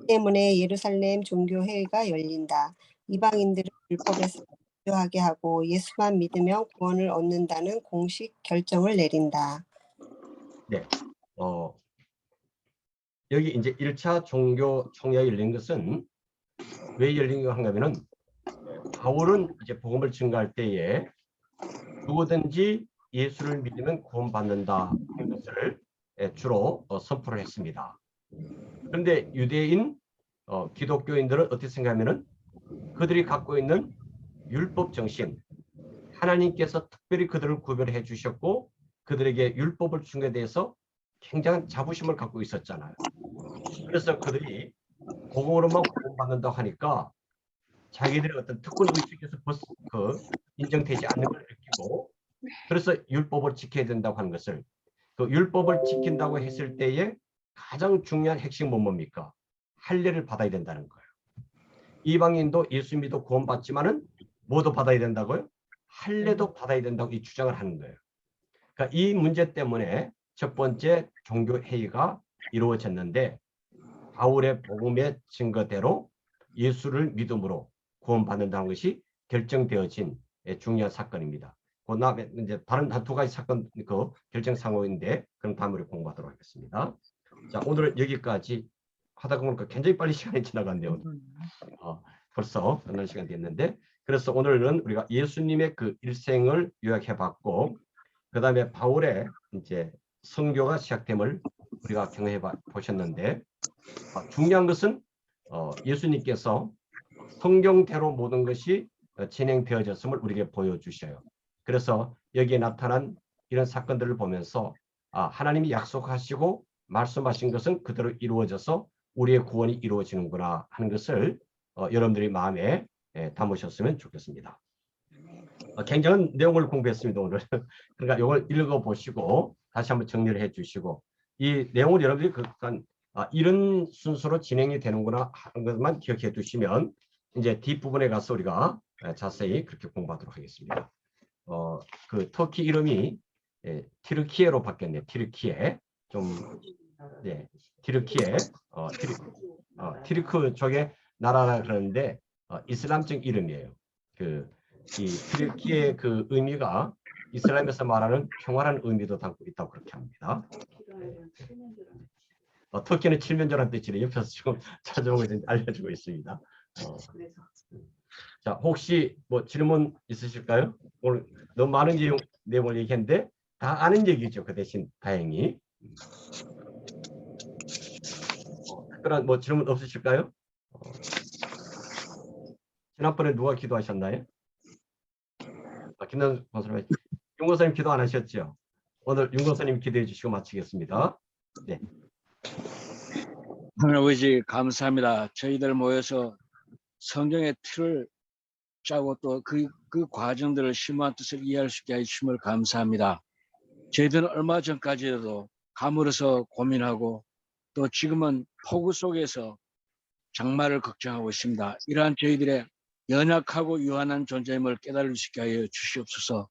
때문에 예루살렘 종교회의가 열린다. 이방인들을 율법에서 자유하게 하고 예수만 믿으면 구원을 얻는다는 공식 결정을 내린다. 네, 여기 이제 1차 종교 총회가 열린 것은 왜 열린가 하냐면은 바울은 이제 복음을 증거할 때에 누구든지 예수를 믿으면 구원받는다 하는 것을 주로 선포를 했습니다. 그런데 유대인 기독교인들은 어떻게 생각하면은 그들이 갖고 있는 율법 정신, 하나님께서 특별히 그들을 구별해 주셨고 그들에게 율법을 준 것에 대해서 굉장한 자부심을 갖고 있었잖아요. 그래서 그들이 복음으로만 구원받는다고 하니까 자기들의 어떤 특권 의식에서 인정되지 않는 걸 느끼고, 그래서 율법을 지켜야 된다고 하는 것을, 그 율법을 지킨다고 했을 때에 가장 중요한 핵심은 뭡니까? 할례를 받아야 된다는 거예요. 이방인도 예수 믿어 구원받지만은 뭐도 받아야 된다고요? 할례도 받아야 된다고 이 주장을 하는 거예요. 그러니까 이 문제 때문에 첫 번째 종교 회의가 이루어졌는데, 바울의 복음의 증거대로 예수를 믿음으로 구원받는다는 것이 결정되어진 중요한 사건입니다. 그 다음에 이제 다른 한 두 가지 사건 결정 상호인데 그럼 다음에 우리 공부하도록 하겠습니다. 자, 오늘은 여기까지 하다 보니까 굉장히 빨리 시간이 지나갔네요. 벌써 끝날 시간이 됐는데, 그래서 오늘은 우리가 예수님의 그 일생을 요약해봤고, 그 다음에 바울의 이제 선교가 시작됨을 우리가 경험해 보셨는데 중요한 것은 예수님께서 성경대로 모든 것이 진행되어졌음을 우리에게 보여주셔요. 그래서 여기에 나타난 이런 사건들을 보면서 하나님이 약속하시고 말씀하신 것은 그대로 이루어져서 우리의 구원이 이루어지는구나 하는 것을 여러분들이 마음에 담으셨으면 좋겠습니다. 굉장한 내용을 공부했습니다, 오늘. 그러니까 이걸 읽어보시고 다시 한번 정리를 해주시고 이 내용을 여러분들이 이런 순서로 진행이 되는구나 하는 것만 기억해 두시면 이제 뒷부분에 가서 우리가 자세히 그렇게 공부하도록 하겠습니다. 그 터키 이름이 티르키예로 바뀌었네요. 티르키예. 티르키예. 티르크 쪽의 나라라 그러는데 이슬람적 이름이에요. 이 티르키의 그 의미가 이슬람에서 말하는 평화라는 의미도 담고 있다고 그렇게 합니다. 터키는 칠면조라는 뜻이래. 옆에서 지금 찾아오고 있는데 알려주고 있습니다. 자, 혹시 뭐 질문 있으실까요? 오늘 너무 많은 내용을 얘기했는데 다 아는 얘기죠. 그 대신 다행히. 특별한 뭐 질문 없으실까요? 지난번에 누가 기도하셨나요? 김남 권사님, 윤 권사님 기도 안 하셨죠? 오늘 윤 권사님 기도해 주시고 마치겠습니다. 네. 하나님 아버지 감사합니다. 저희들 모여서 성경의 틀을 짜고 또 그 과정들을 심오한 뜻을 이해할 수 있게 해주심을 감사합니다. 저희들은 얼마 전까지도 감으로서 고민하고 또 지금은 폭우 속에서 장마를 걱정하고 있습니다. 이러한 저희들의 연약하고 유한한 존재임을 깨달을 수 있게 하여 주시옵소서.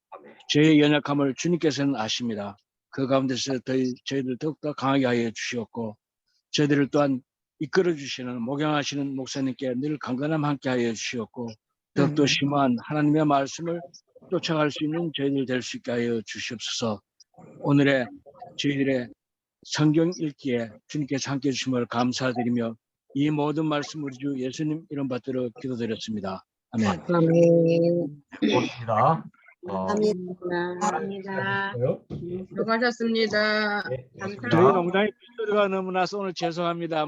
저희의 연약함을 주님께서는 아십니다. 그 가운데서 저희들 더욱더 강하게 하여 주시옵고 저희들을 또한 이끌어 주시는 목양하시는 목사님께 늘 강건함 함께 하여 주시옵고 더욱더 심한 하나님의 말씀을 쫓아갈 수 있는 저희들 될 수 있게 하여 주시옵소서. 오늘의 저희들의 성경 읽기에 주님께서 함께 해주심을 감사드리며 이 모든 말씀 우리 주 예수님 이름 받들어 기도드렸습니다. 아멘. 아멘. 고맙습니다. 감사합니다. 수고하셨습니다. 네, 고맙습니다. 저희 농장에 빗소리가 너무 나서 오늘 죄송합니다.